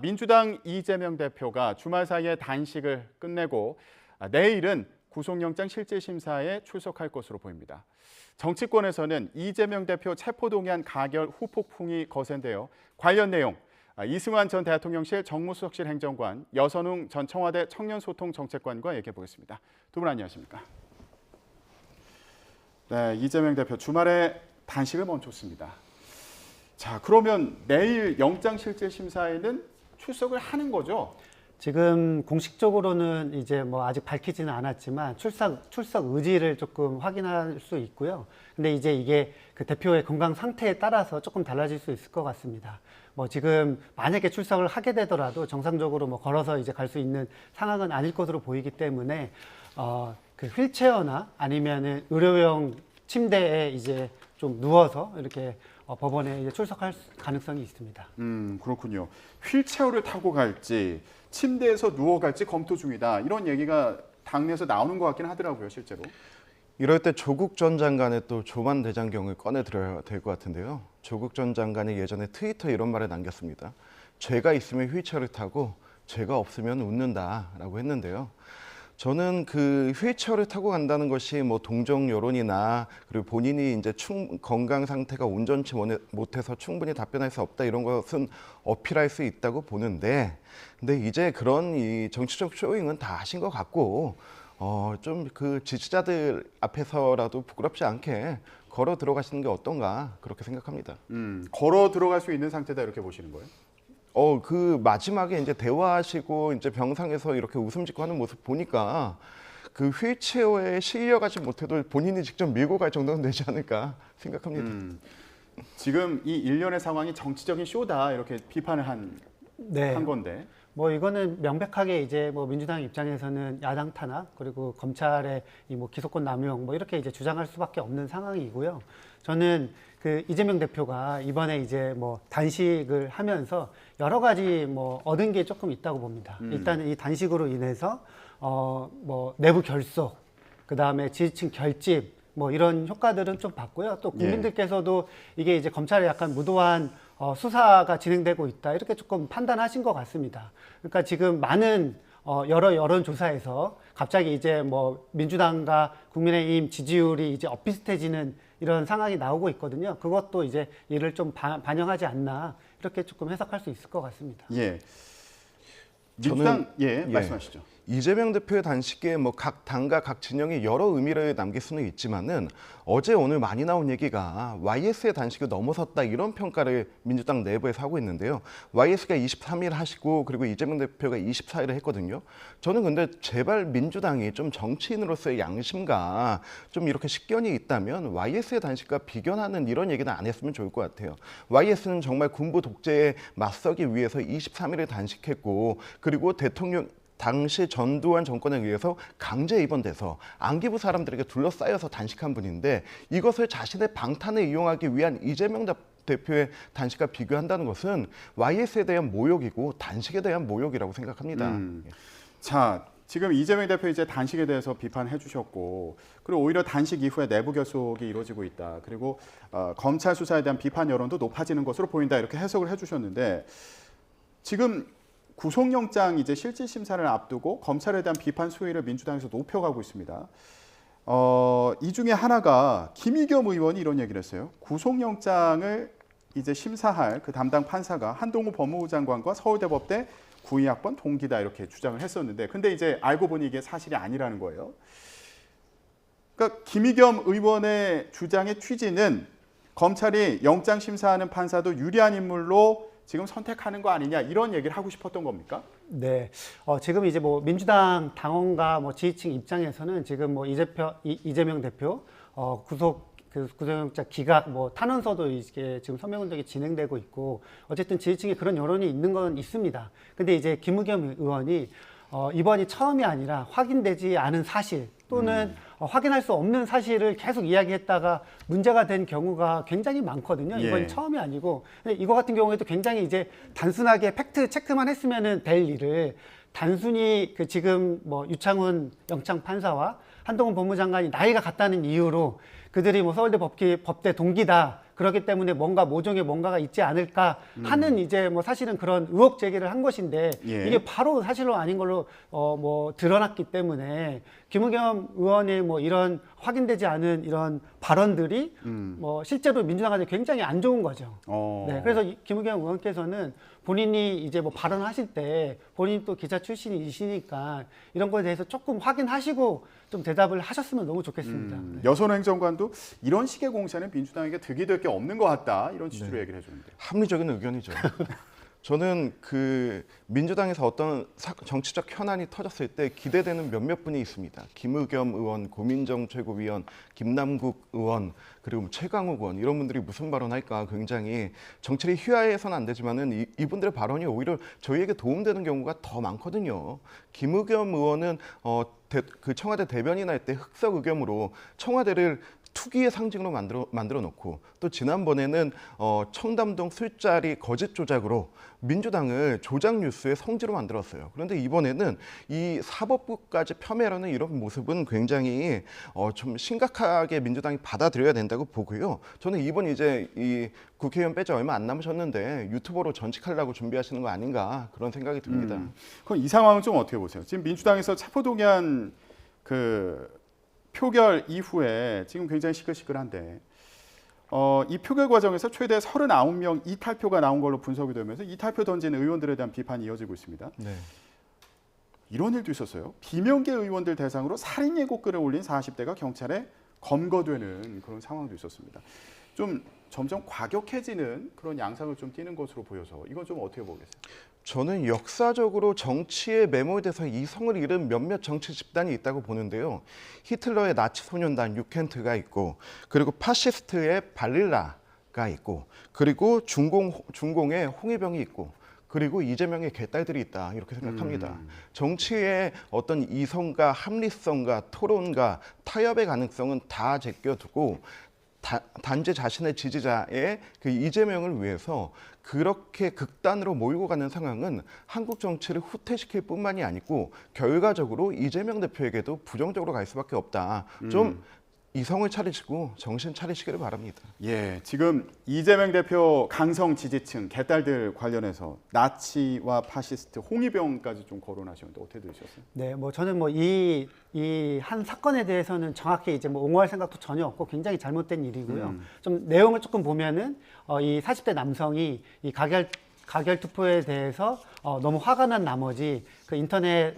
민주당 이재명 대표가 주말 사이에 단식을 끝내고 내일은 구속영장 실질심사에 출석할 것으로 보입니다. 정치권에서는 이재명 대표 체포동의안 가결 후폭풍이 거센데요. 관련 내용 이승환 전 대통령실 정무수석실 행정관, 여선웅 전 청와대 청년소통정책관과 얘기해 보겠습니다. 두 분 안녕하십니까? 네, 이재명 대표 주말에 단식을 멈췄습니다. 자, 그러면 내일 영장실질심사에는 출석을 하는 거죠? 지금 공식적으로는 이제 뭐 아직 밝히지는 않았지만 출석 의지를 조금 확인할 수 있고요. 근데 이제 이게 그 대표의 건강 상태에 따라서 조금 달라질 수 있을 것 같습니다. 뭐 지금 만약에 출석을 하게 되더라도 정상적으로 뭐 걸어서 이제 갈 수 있는 상황은 아닐 것으로 보이기 때문에 그 휠체어나 아니면은 의료용 침대에 이제 좀 누워서 이렇게 법원에 이제 출석할 가능성이 있습니다. 그렇군요. 휠체어를 타고 갈지 침대에서 누워 갈지 검토 중이다. 이런 얘기가 당내에서 나오는 것 같긴 하더라고요, 실제로. 이럴 때 조국 전 장관의 또 조만 대장경을 꺼내들어야 될 것 같은데요. 조국 전 장관이 예전에 트위터에 이런 말을 남겼습니다. 죄가 있으면 휠체어를 타고 죄가 없으면 웃는다라고 했는데요. 저는 그 휠체어를 타고 간다는 것이 뭐 동정 여론이나 그리고 본인이 이제 건강 상태가 온전치 못해서 충분히 답변할 수 없다 이런 것은 어필할 수 있다고 보는데, 근데 이제 그런 이 정치적 쇼잉은 다 하신 것 같고 좀 그 지지자들 앞에서라도 부끄럽지 않게 걸어 들어가시는 게 어떤가 그렇게 생각합니다. 걸어 들어갈 수 있는 상태다 이렇게 보시는 거예요? 그 마지막에 이제 대화하시고 이제 병상에서 이렇게 웃음 짓고 하는 모습 보니까 그 휠체어에 실려가지 못해도 본인이 직접 밀고 갈 정도는 되지 않을까 생각합니다. 지금 이 일련의 상황이 정치적인 쇼다 이렇게 비판을 한 건데. 뭐 이거는 명백하게 이제 뭐 민주당 입장에서는 야당 탄압 그리고 검찰의 이 뭐 기소권 남용 뭐 이렇게 이제 주장할 수밖에 없는 상황이고요. 저는 그 이재명 대표가 이번에 이제 뭐 단식을 하면서 여러 가지 뭐 얻은 게 조금 있다고 봅니다. 일단 이 단식으로 인해서 뭐 내부 결속, 그 다음에 지지층 결집 뭐 이런 효과들은 좀 봤고요. 또 국민들께서도 이게 이제 검찰의 약간 무도한 수사가 진행되고 있다 이렇게 조금 판단하신 것 같습니다. 그러니까 지금 많은 여러 여론조사에서 갑자기 이제 뭐 민주당과 국민의힘 지지율이 이제 엇비슷해지는 이런 상황이 나오고 있거든요. 그것도 이제 이를 좀 반영하지 않나 이렇게 조금 해석할 수 있을 것 같습니다. 예. 민주당 말씀하시죠. 이재명 대표의 단식에 뭐 각 당과 각 진영이 여러 의미를 남길 수는 있지만은 어제 오늘 많이 나온 얘기가 YS의 단식을 넘어섰다 이런 평가를 민주당 내부에서 하고 있는데요. YS가 23일 하시고 그리고 이재명 대표가 24일을 했거든요. 저는 근데 제발 민주당이 좀 정치인으로서의 양심과 좀 이렇게 식견이 있다면 YS의 단식과 비견하는 이런 얘기는 안 했으면 좋을 것 같아요. YS는 정말 군부 독재에 맞서기 위해서 23일을 단식했고 그리고 대통령 당시 전두환 정권에 의해서 강제 입원돼서 안기부 사람들에게 둘러싸여서 단식한 분인데 이것을 자신의 방탄에 이용하기 위한 이재명 대표의 단식과 비교한다는 것은 YS에 대한 모욕이고 단식에 대한 모욕이라고 생각합니다. 자, 지금 이재명 대표 이제 단식에 대해서 비판해 주셨고, 그리고 오히려 단식 이후에 내부 결속이 이루어지고 있다. 그리고 검찰 수사에 대한 비판 여론도 높아지는 것으로 보인다. 이렇게 해석을 해 주셨는데 지금 구속영장 이제 실질심사를 앞두고 검찰에 대한 비판 수위를 민주당에서 높여가고 있습니다. 이 중에 하나가 김의겸 의원이 이런 얘기를 했어요. 구속영장을 이제 심사할 그 담당 판사가 한동훈 법무부 장관과 서울대법대 구의학번 동기다 이렇게 주장을 했었는데, 근데 이제 알고 보니 이게 사실이 아니라는 거예요. 그러니까 김의겸 의원의 주장의 취지는 검찰이 영장 심사하는 판사도 유리한 인물로 지금 선택하는 거 아니냐 이런 얘기를 하고 싶었던 겁니까? 네, 지금 이제 뭐 민주당 당원과 뭐 지지층 입장에서는 지금 뭐 이재명 대표 구속영장 기각 뭐 탄원서도 이게 지금 서명운동이 진행되고 있고 어쨌든 지지층에 그런 여론이 있는 건 있습니다. 근데 이제 김의겸 의원이 이번이 처음이 아니라 확인되지 않은 사실 또는 확인할 수 없는 사실을 계속 이야기했다가 문제가 된 경우가 굉장히 많거든요. 이번이 처음이 아니고. 근데 이거 같은 경우에도 굉장히 이제 단순하게 팩트 체크만 했으면 될 일을 단순히 그 지금 뭐 유창훈 영장 판사와 한동훈 법무장관이 나이가 같다는 이유로 그들이 뭐 서울대 법대 동기다. 그렇기 때문에 뭔가 모종의 뭔가가 있지 않을까 하는 이제 뭐 사실은 그런 의혹 제기를 한 것인데 예. 이게 바로 사실로 아닌 걸로 뭐 드러났기 때문에 김의겸 의원의 뭐 이런 확인되지 않은 이런 발언들이 뭐 실제로 민주당한테 굉장히 안 좋은 거죠. 네, 그래서 김의겸 의원께서는 본인이 이제 뭐 발언하실 때 본인이 또 기자 출신이시니까 이런 거에 대해서 조금 확인하시고 좀 대답을 하셨으면 너무 좋겠습니다. 네. 여선 행정관도 이런 식의 공세는 민주당에게 득이 될 게 없는 것 같다 이런 취지로 얘기를 해주는데. 합리적인 의견이죠. 저는 그 민주당에서 어떤 정치적 현안이 터졌을 때 기대되는 몇몇 분이 있습니다. 김의겸 의원, 고민정 최고위원, 김남국 의원, 그리고 최강욱 의원 이런 분들이 무슨 발언할까 굉장히 정치를 희화해서는 안 되지만은 이분들의 발언이 오히려 저희에게 도움되는 경우가 더 많거든요. 김의겸 의원은 그 청와대 대변인 할 때 흑석 의겸으로 청와대를 투기의 상징으로 만들어 놓고 또 지난번에는 청담동 술자리 거짓 조작으로 민주당을 조작 뉴스의 성지로 만들었어요. 그런데 이번에는 이 사법부까지 폄훼하려는 이런 모습은 굉장히 좀 심각하게 민주당이 받아들여야 된다고 보고요. 저는 이번 이제 이 국회의원 빼지 얼마 안 남으셨는데 유튜버로 전직하려고 준비하시는 거 아닌가 그런 생각이 듭니다. 그럼 이 상황은 좀 어떻게 보세요? 지금 민주당에서 체포동의안 표결 이후에 지금 굉장히 시끌시끌한데 이 표결 과정에서 최대 39명 이탈표가 나온 걸로 분석이 되면서 이탈표 던진 의원들에 대한 비판이 이어지고 있습니다. 네. 이런 일도 있었어요. 비명계 의원들 대상으로 살인 예고글을 올린 40대가 경찰에 검거되는 그런 상황도 있었습니다. 좀 점점 과격해지는 그런 양상을 좀 띠는 것으로 보여서 이건 좀 어떻게 보겠어요? 저는 역사적으로 정치에 매몰돼서 이성을 잃은 몇몇 정치 집단이 있다고 보는데요. 히틀러의 나치 소년단 유켄트가 있고, 그리고 파시스트의 발릴라가 있고, 그리고 중공의 홍위병이 있고, 그리고 이재명의 개딸들이 있다 이렇게 생각합니다. 정치의 어떤 이성과 합리성과 토론과 타협의 가능성은 다 제껴두고 단지 자신의 지지자의 그 이재명을 위해서 그렇게 극단으로 몰고 가는 상황은 한국 정치를 후퇴시킬 뿐만이 아니고 결과적으로 이재명 대표에게도 부정적으로 갈 수밖에 없다. 좀 이성을 차리시고 정신 차리시기를 바랍니다. 예, 지금 이재명 대표 강성 지지층 개딸들 관련해서 나치와 파시스트 홍위병까지 좀 거론하시는데 어떻게 들으셨어요? 네, 뭐 저는 뭐 이 한 사건에 대해서는 정확히 이제 뭐 옹호할 생각도 전혀 없고 굉장히 잘못된 일이고요. 좀 내용을 조금 보면은 이 40대 남성이 이 가결 투표에 대해서 너무 화가 난 나머지 그 인터넷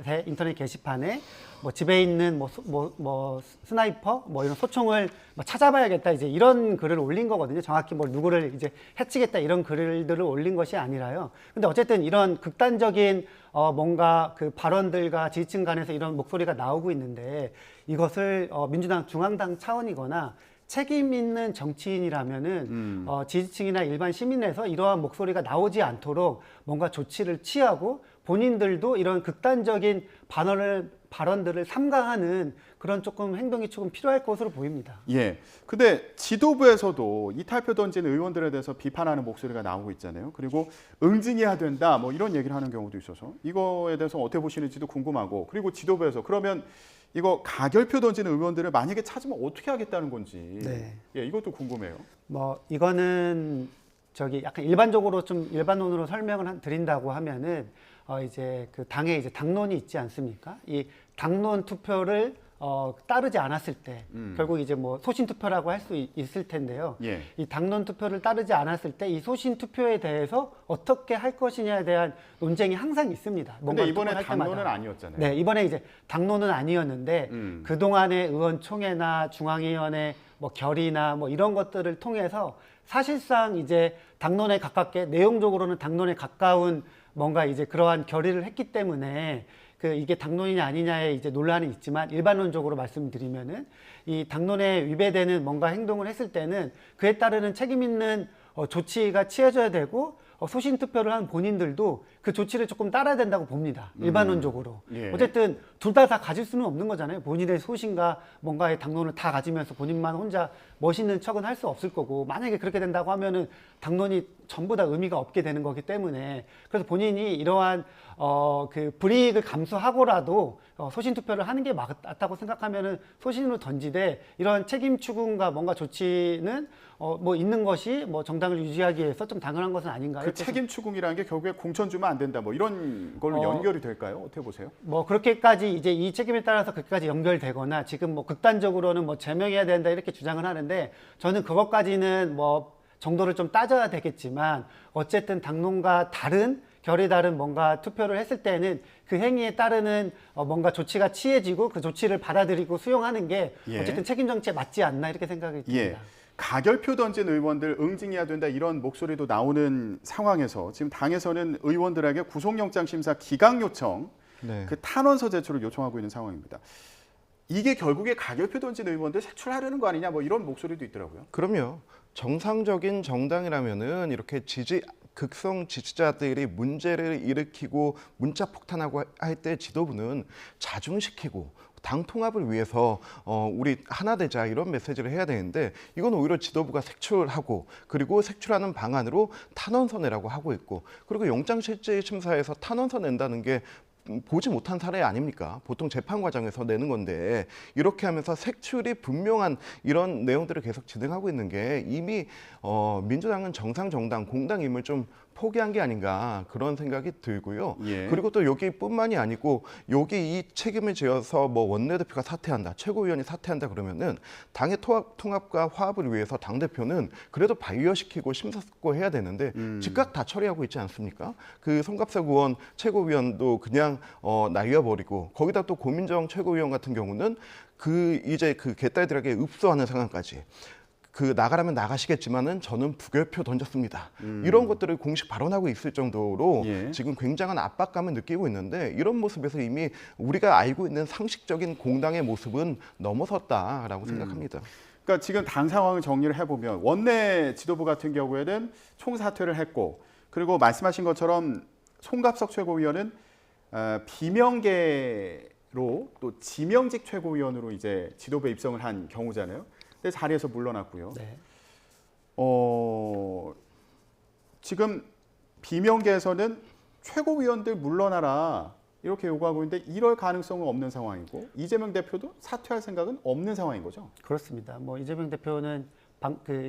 게시판에 뭐 집에 있는 뭐 스나이퍼 뭐 이런 소총을 뭐 찾아봐야겠다 이제 이런 글을 올린 거거든요. 정확히 뭐 누구를 이제 해치겠다 이런 글들을 올린 것이 아니라요. 근데 어쨌든 이런 극단적인 뭔가 그 발언들과 지지층 간에서 이런 목소리가 나오고 있는데 이것을 민주당 중앙당 차원이거나 책임 있는 정치인이라면은 지지층이나 일반 시민에서 이러한 목소리가 나오지 않도록 뭔가 조치를 취하고 본인들도 이런 극단적인 발언들을 삼가하는 그런 조금 행동이 조금 필요할 것으로 보입니다. 예. 근데 지도부에서도 이탈표 던진 의원들에 대해서 비판하는 목소리가 나오고 있잖아요. 그리고 응징해야 된다 뭐 이런 얘기를 하는 경우도 있어서 이거에 대해서 어떻게 보시는지도 궁금하고 그리고 지도부에서 그러면 이거 가결표 던지는 의원들을 만약에 찾으면 어떻게 하겠다는 건지 네. 예, 이것도 궁금해요. 뭐 이거는 저기 약간 일반적으로 좀 일반론으로 설명을 드린다고 하면은 이제 그 당에 이제 당론이 있지 않습니까? 이 당론 투표를 따르지 않았을 때 결국 이제 뭐 소신 투표라고 할 수 있을 텐데요. 예. 이 당론 투표를 따르지 않았을 때 이 소신 투표에 대해서 어떻게 할 것이냐에 대한 논쟁이 항상 있습니다. 근데 이번에 투표할 때마다. 당론은 아니었잖아요. 네, 이번에 이제 당론은 아니었는데 그 동안의 의원총회나 중앙위원회 뭐 결의나 뭐 이런 것들을 통해서 사실상 이제 당론에 가깝게 내용적으로는 당론에 가까운 뭔가 이제 그러한 결의를 했기 때문에 그 이게 당론이냐 아니냐에 이제 논란이 있지만 일반론적으로 말씀드리면은 이 당론에 위배되는 뭔가 행동을 했을 때는 그에 따르는 책임 있는 조치가 취해져야 되고 소신 투표를 한 본인들도 그 조치를 조금 따라야 된다고 봅니다. 일반론적으로. 예. 어쨌든 둘 다 가질 수는 없는 거잖아요. 본인의 소신과 뭔가의 당론을 다 가지면서 본인만 혼자 멋있는 척은 할 수 없을 거고 만약에 그렇게 된다고 하면은 당론이 전부 다 의미가 없게 되는 거기 때문에 그래서 본인이 이러한 그 불이익을 감수하고라도 소신 투표를 하는 게 맞다고 생각하면은 소신으로 던지되 이런 책임 추궁과 뭔가 조치는 뭐 있는 것이 뭐 정당을 유지하기 위해서 좀 당연한 것은 아닌가. 그 이렇게 책임 추궁이라는 게 결국에 공천 주면 안 된다. 뭐 이런 걸로 연결이 될까요? 어떻게 보세요? 뭐 그렇게까지 이제 이 책임에 따라서 그까지 연결되거나 지금 뭐 극단적으로는 뭐 제명해야 된다 이렇게 주장을 하는데 저는 그것까지는 뭐 정도를 좀 따져야 되겠지만 어쨌든 당론과 다른 결이 다른 뭔가 투표를 했을 때는 그 행위에 따르는 뭔가 조치가 취해지고 그 조치를 받아들이고 수용하는 게 예. 어쨌든 책임 정치에 맞지 않나 이렇게 생각이 듭니다. 예. 가결표 던진 의원들 응징해야 된다 이런 목소리도 나오는 상황에서 지금 당에서는 의원들에게 구속영장 심사 기각 요청, 네. 그 탄원서 제출을 요청하고 있는 상황입니다. 이게 결국에 가결표 던진 의원들 색출하려는 거 아니냐 뭐 이런 목소리도 있더라고요. 그럼요. 정상적인 정당이라면은 이렇게 극성 지지자들이 문제를 일으키고 문자 폭탄하고 할 때 지도부는 자중시키고 당 통합을 위해서 우리 하나 되자 이런 메시지를 해야 되는데 이건 오히려 지도부가 색출하고 그리고 색출하는 방안으로 탄원서 내라고 하고 있고 그리고 영장실질심사에서 탄원서 낸다는 게 보지 못한 사례 아닙니까? 보통 재판 과정에서 내는 건데 이렇게 하면서 색출이 분명한 이런 내용들을 계속 진행하고 있는 게 이미 민주당은 정상 정당 공당임을 좀 포기한 게 아닌가 그런 생각이 들고요. 예. 그리고 또 여기뿐만이 아니고 여기 이 책임을 지어서 뭐 원내대표가 사퇴한다, 최고위원이 사퇴한다 그러면은 당의 통합과 화합을 위해서 당 대표는 그래도 반려시키고 심사숙고해야 되는데 즉각 다 처리하고 있지 않습니까? 그 송갑석 의원 최고위원도 그냥 날려버리고 거기다 또 고민정 최고위원 같은 경우는 이제 그 개딸들에게 읍소하는 상황까지. 그 나가라면 나가시겠지만은 저는 부결표 던졌습니다. 이런 것들을 공식 발언하고 있을 정도로 예. 지금 굉장한 압박감을 느끼고 있는데 이런 모습에서 이미 우리가 알고 있는 상식적인 공당의 모습은 넘어섰다라고 생각합니다. 그러니까 지금 당 상황을 정리를 해보면 원내 지도부 같은 경우에는 총사퇴를 했고 그리고 말씀하신 것처럼 송갑석 최고위원은 비명계로 또 지명직 최고위원으로 이제 지도부에 입성을 한 경우잖아요. 근데 자리에서 물러났고요. 네. 지금 비명계에서는 최고위원들 물러나라 이렇게 요구하고 있는데 이럴 가능성은 없는 상황이고 이재명 대표도 사퇴할 생각은 없는 상황인 거죠. 그렇습니다. 뭐 이재명 대표는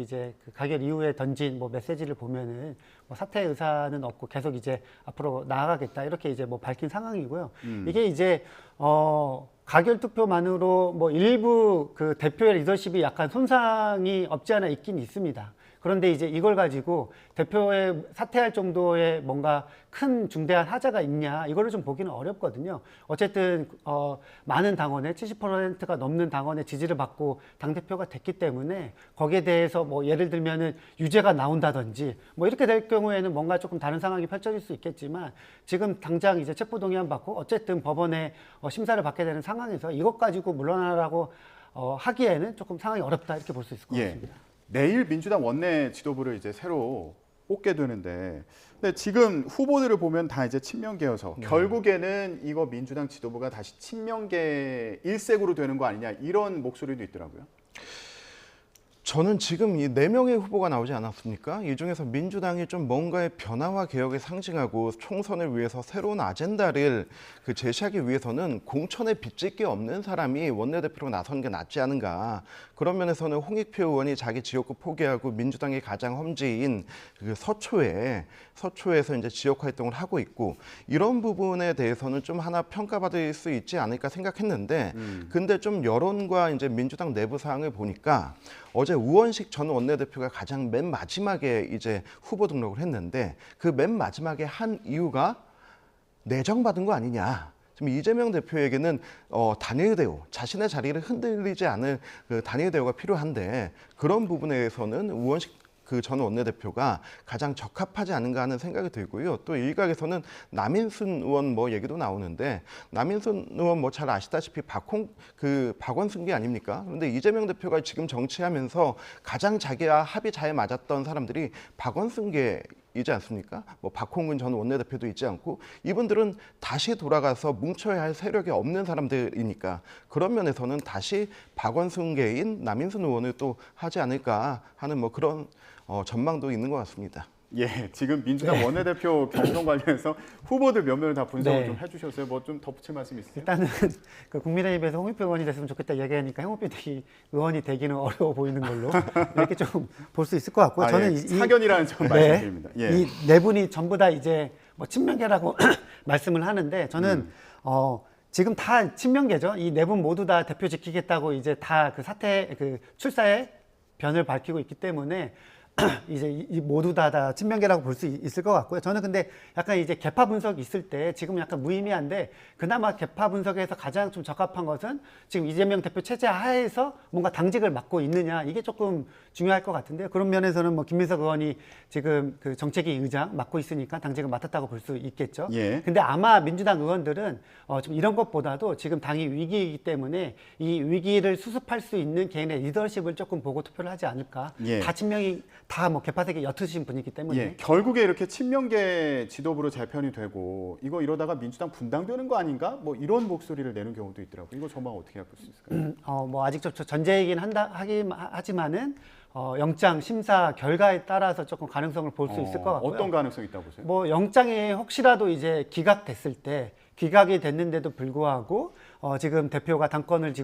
이제 그 가결 이후에 던진 뭐 메시지를 보면은 뭐 사퇴 의사는 없고 계속 이제 앞으로 나아가겠다 이렇게 이제 뭐 밝힌 상황이고요. 이게 이제 가결 투표만으로 뭐 일부 그 대표의 리더십이 약간 손상이 없지 않아 있긴 있습니다. 그런데 이제 이걸 가지고 대표의 사퇴할 정도의 뭔가 큰 중대한 하자가 있냐 이거를 좀 보기는 어렵거든요. 어쨌든 많은 당원의 70%가 넘는 당원의 지지를 받고 당대표가 됐기 때문에 거기에 대해서 뭐 예를 들면은 유죄가 나온다든지 뭐 이렇게 될 경우에는 뭔가 조금 다른 상황이 펼쳐질 수 있겠지만 지금 당장 이제 체포동의안 받고 어쨌든 법원에 심사를 받게 되는 상황에서 이것 가지고 물러나라고 하기에는 조금 상황이 어렵다 이렇게 볼 수 있을 것 같습니다. 내일 민주당 원내 지도부를 이제 새로 뽑게 되는데, 근데 지금 후보들을 보면 다 이제 친명계여서 결국에는 이거 민주당 지도부가 다시 친명계 일색으로 되는 거 아니냐 이런 목소리도 있더라고요. 저는 지금 이 4명의 후보가 나오지 않았습니까? 이 중에서 민주당이 좀 뭔가의 변화와 개혁을 상징하고 총선을 위해서 새로운 아젠다를 제시하기 위해서는 공천에 빚질 게 없는 사람이 원내대표로 나서는 게 낫지 않은가. 그런 면에서는 홍익표 의원이 자기 지역구 포기하고 민주당의 가장 험지인 그 서초에서 이제 지역 활동을 하고 있고 이런 부분에 대해서는 좀 하나 평가받을 수 있지 않을까 생각했는데 근데 좀 여론과 이제 민주당 내부 사항을 보니까 어제 우원식 전 원내대표가 가장 맨 마지막에 이제 후보 등록을 했는데 그 맨 마지막에 한 이유가 내정받은 거 아니냐. 지금 이재명 대표에게는 단일 대우, 자신의 자리를 흔들리지 않을 그 단일 대우가 필요한데 그런 부분에서는 우원식 그 전 원내대표가 가장 적합하지 않은가 하는 생각이 들고요. 또 일각에서는 남인순 의원 뭐 얘기도 나오는데 남인순 의원 뭐 잘 아시다시피 박원순계 아닙니까? 그런데 이재명 대표가 지금 정치하면서 가장 자기와 합이 잘 맞았던 사람들이 박원순계이지 않습니까? 뭐 박홍근 전 원내대표도 있지 않고 이분들은 다시 돌아가서 뭉쳐야 할 세력이 없는 사람들이니까 그런 면에서는 다시 박원순계인 남인순 의원을 또 하지 않을까 하는 뭐 그런 전망도 있는 것 같습니다. 예, 지금 민주당 원내대표 경선 관련해서 후보들 몇 명을 다 분석을 네. 좀 해주셨어요. 뭐 좀 덧붙일 말씀 있으세요? 일단은 그 국민의힘에서 홍익표 의원이 됐으면 좋겠다 얘기하니까 홍익표 의원이 되기는 어려워 보이는 걸로 이렇게 좀 볼 수 있을 것 같고요. 저는 예, 사견이라는 점 말씀드립니다. 예. 이 네 분이 전부 다 이제 뭐 친명계라고 말씀을 하는데 저는 지금 다 친명계죠. 이 네 분 모두 다 대표 지키겠다고 이제 다 그 사퇴 그 출사의 변을 밝히고 있기 때문에 이제 이 모두 다 친명계라고 볼 수 있을 것 같고요. 저는 근데 약간 이제 개파 분석이 있을 때 지금 약간 무의미한데 그나마 개파 분석에서 가장 좀 적합한 것은 지금 이재명 대표 체제 하에서 뭔가 당직을 맡고 있느냐 이게 조금 중요할 것 같은데요. 그런 면에서는 뭐 김민석 의원이 지금 그 정책위 의장 맡고 있으니까 당직을 맡았다고 볼 수 있겠죠. 예. 근데 아마 민주당 의원들은 좀 이런 것보다도 지금 당이 위기이기 때문에 이 위기를 수습할 수 있는 개인의 리더십을 조금 보고 투표를 하지 않을까. 예. 다 친명이 다 뭐 개파색이 옅으신 분이기 때문에 예, 결국에 이렇게 친명계 지도부로 재편이 되고 이거 이러다가 민주당 분당되는 거 아닌가? 뭐 이런 목소리를 내는 경우도 있더라고요. 이거 전망 어떻게 할 수 있을까요? 뭐 아직 전제이긴 하지만은 영장 심사 결과에 따라서 조금 가능성을 볼 수 있을 것 같고요. 어떤 가능성이 있다고 보세요? 뭐 영장이 혹시라도 이제 기각됐을 때 기각이 됐는데도 불구하고 지금 대표가 당권을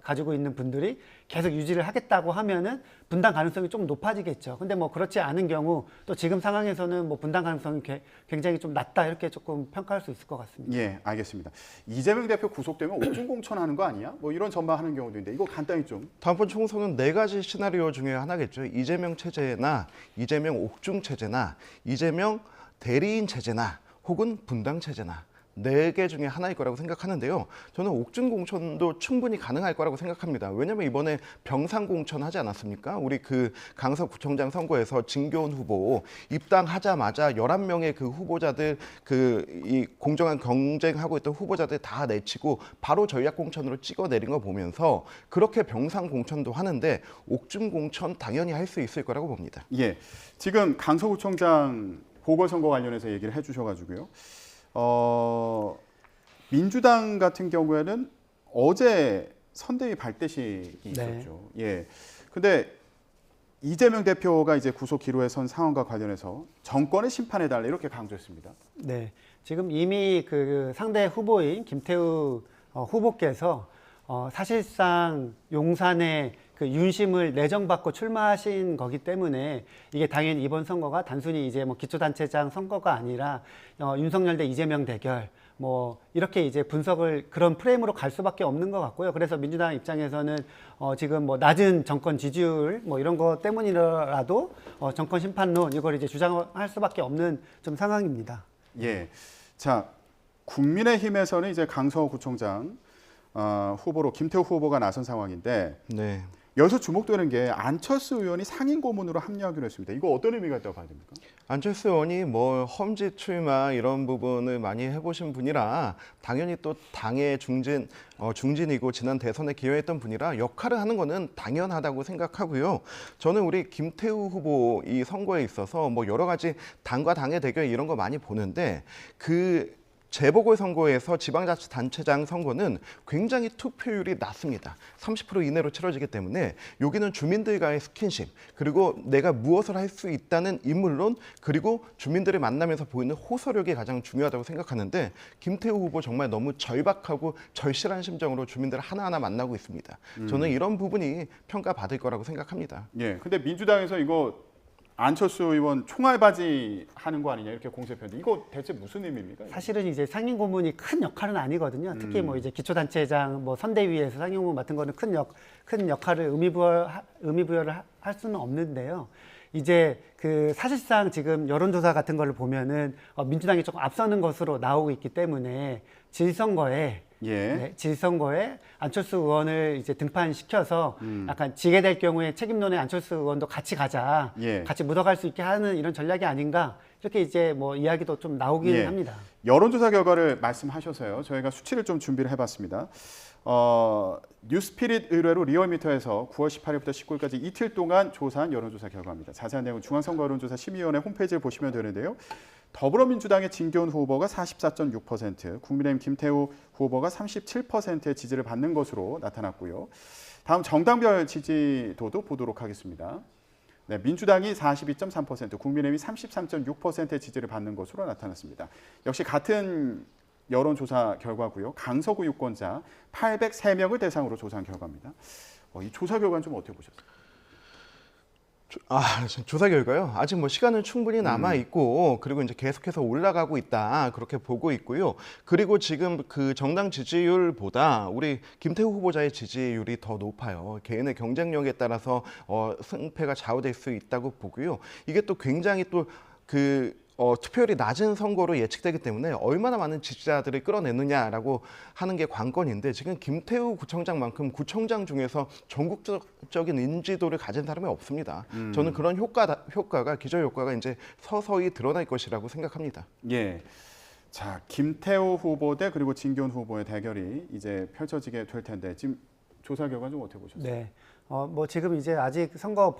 가지고 있는 분들이 계속 유지를 하겠다고 하면은 분당 가능성이 좀 높아지겠죠. 근데 뭐 그렇지 않은 경우 또 지금 상황에서는 뭐 분당 가능성이 굉장히 좀 낮다 이렇게 조금 평가할 수 있을 것 같습니다. 예, 알겠습니다. 이재명 대표 구속되면 옥중공천하는 거 아니야? 뭐 이런 전망하는 경우도 있는데 이거 간단히 좀. 다음번 총선은 네 가지 시나리오 중에 하나겠죠. 이재명 체제나 이재명 옥중 체제나 이재명 대리인 체제나 혹은 분당 체제나. 네 개 중에 하나일 거라고 생각하는데요. 저는 옥중 공천도 충분히 가능할 거라고 생각합니다. 왜냐하면 이번에 병상 공천 하지 않았습니까? 우리 그 강서구청장 선거에서 진교훈 후보 입당하자마자 11명의 그 후보자들 이 공정한 경쟁하고 있던 후보자들 다 내치고 바로 전략 공천으로 찍어내린 거 보면서 그렇게 병상 공천도 하는데 옥중 공천 당연히 할 수 있을 거라고 봅니다. 예, 지금 강서구청장 보궐선거 관련해서 얘기를 해주셔가지고요. 민주당 같은 경우에는 어제 선대위 발대식이 있었죠. 예. 근데 이재명 대표가 이제 구속 기로에 선 상황과 관련해서 정권의 심판해달라 이렇게 강조했습니다. 네. 지금 이미 그 상대 후보인 김태우 후보께서 사실상 용산에 그 윤심을 내정받고 출마하신 거기 때문에 이게 당연히 이번 선거가 단순히 이제 뭐 기초단체장 선거가 아니라 윤석열 대 이재명 대결 뭐 이렇게 이제 분석을 그런 프레임으로 갈 수밖에 없는 것 같고요. 그래서 민주당 입장에서는 지금 뭐 낮은 정권 지지율 뭐 이런 것 때문이라도 정권 심판론 이걸 이제 주장할 수밖에 없는 좀 상황입니다. 예. 자, 국민의힘에서는 이제 강서구청장 후보로 김태우 후보가 나선 상황인데 네. 여기서 주목되는 게 안철수 의원이 상임 고문으로 합류하기로 했습니다. 이거 어떤 의미가 있다고 봐야 됩니까? 안철수 의원이 뭐 험지 출마 이런 부분을 많이 해보신 분이라 당연히 또 당의 중진이고 지난 대선에 기여했던 분이라 역할을 하는 거는 당연하다고 생각하고요. 저는 우리 김태우 후보 이 선거에 있어서 뭐 여러 가지 당과 당의 대결 이런 거 많이 보는데 그 재보궐선거에서 지방자치단체장 선거는 굉장히 투표율이 낮습니다. 30% 이내로 치러지기 때문에 여기는 주민들과의 스킨십 그리고 내가 무엇을 할 수 있다는 인물론 그리고 주민들을 만나면서 보이는 호소력이 가장 중요하다고 생각하는데 김태우 후보 정말 너무 절박하고 절실한 심정으로 주민들을 하나하나 만나고 있습니다. 저는 이런 부분이 평가받을 거라고 생각합니다. 예. 근데 민주당에서 이거 안철수 의원 총알바지 하는 거 아니냐 이렇게 공세표인데 이거 대체 무슨 의미입니까? 사실은 이제 상임 고문이 큰 역할은 아니거든요. 특히 뭐 이제 기초단체장, 뭐 선대위에서 상임 고문 맡은 거는 큰 역할을 의미부여를 할 수는 없는데요. 이제 그 사실상 지금 여론조사 같은 거를 보면은 민주당이 조금 앞서는 것으로 나오고 있기 때문에 질선거에 네, 질선거에 안철수 의원을 이제 등판시켜서 약간 지게 될 경우에 책임론에 안철수 의원도 같이 가자, 같이 묻어갈 수 있게 하는 이런 전략이 아닌가 이렇게 이제 뭐 이야기도 좀 나오기는 합니다. 여론조사 결과를 말씀하셔서요. 저희가 수치를 좀 준비를 해봤습니다. 뉴스피릿 의뢰로 리얼미터에서 9월 18일부터 19일까지 이틀 동안 조사한 여론조사 결과입니다. 자세한 내용은 중앙선거 여론조사 심의위원회 홈페이지를 보시면 되는데요. 더불어민주당의 진교훈 후보가 44.6%, 국민의힘 김태우 후보가 37%의 지지를 받는 것으로 나타났고요. 다음 정당별 지지도도 보도록 하겠습니다. 네, 민주당이 42.3%, 국민의힘이 33.6%의 지지를 받는 것으로 나타났습니다. 역시 같은 여론조사 결과고요. 강서구 유권자 803명을 대상으로 조사한 결과입니다. 이 조사 결과는 좀 어떻게 보셨어요? 조사 결과요. 아직 뭐 시간은 충분히 남아 있고 그리고 이제 계속해서 올라가고 있다 그렇게 보고 있고요. 그리고 지금 그 정당 지지율보다 우리 김태우 후보자의 지지율이 더 높아요. 개인의 경쟁력에 따라서 승패가 좌우될 수 있다고 보고요. 이게 또 굉장히 또 투표율이 낮은 선거로 예측되기 때문에 얼마나 많은 지지자들을 끌어내느냐라고 하는 게 관건인데 지금 김태우 구청장만큼 구청장 중에서 전국적인 인지도를 가진 사람이 없습니다. 저는 그런 효과가 기저 효과가 이제 서서히 드러날 것이라고 생각합니다. 예. 자, 김태우 후보 대 그리고 진기훈 후보의 대결이 이제 펼쳐지게 될 텐데 지금 조사 결과 좀 어떻게 보셨어요? 네. 뭐 지금 이제 아직 선거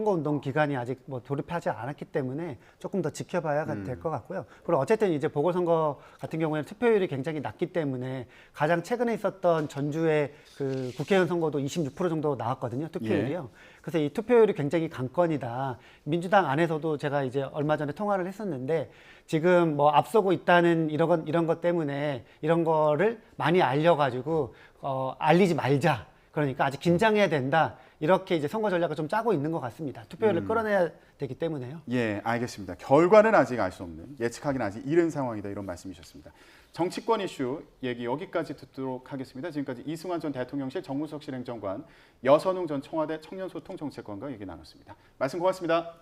운동 기간이 아직 뭐 돌입하지 않았기 때문에 조금 더 지켜봐야 될 것 같고요. 그리고 어쨌든 이제 보궐선거 같은 경우에는 투표율이 굉장히 낮기 때문에 가장 최근에 있었던 전주의 그 국회의원 선거도 26% 정도 나왔거든요. 투표율이요. 그래서 이 투표율이 굉장히 강건이다. 민주당 안에서도 제가 이제 얼마 전에 통화를 했었는데 지금 뭐 앞서고 있다는 이런 것 때문에 이런 거를 많이 알려가지고 알리지 말자. 그러니까 아직 긴장해야 된다. 이렇게 이제 선거 전략을 좀 짜고 있는 것 같습니다. 투표율을 끌어내야 되기 때문에요. 예, 알겠습니다. 결과는 아직 알 수 없는, 예측하기는 아직 이른 상황이다 이런 말씀이셨습니다. 정치권 이슈 얘기 여기까지 듣도록 하겠습니다. 지금까지 이승환 전 대통령실 정무석실 행정관, 여선웅 전 청와대 청년소통정책관과 얘기 나눴습니다. 말씀 고맙습니다.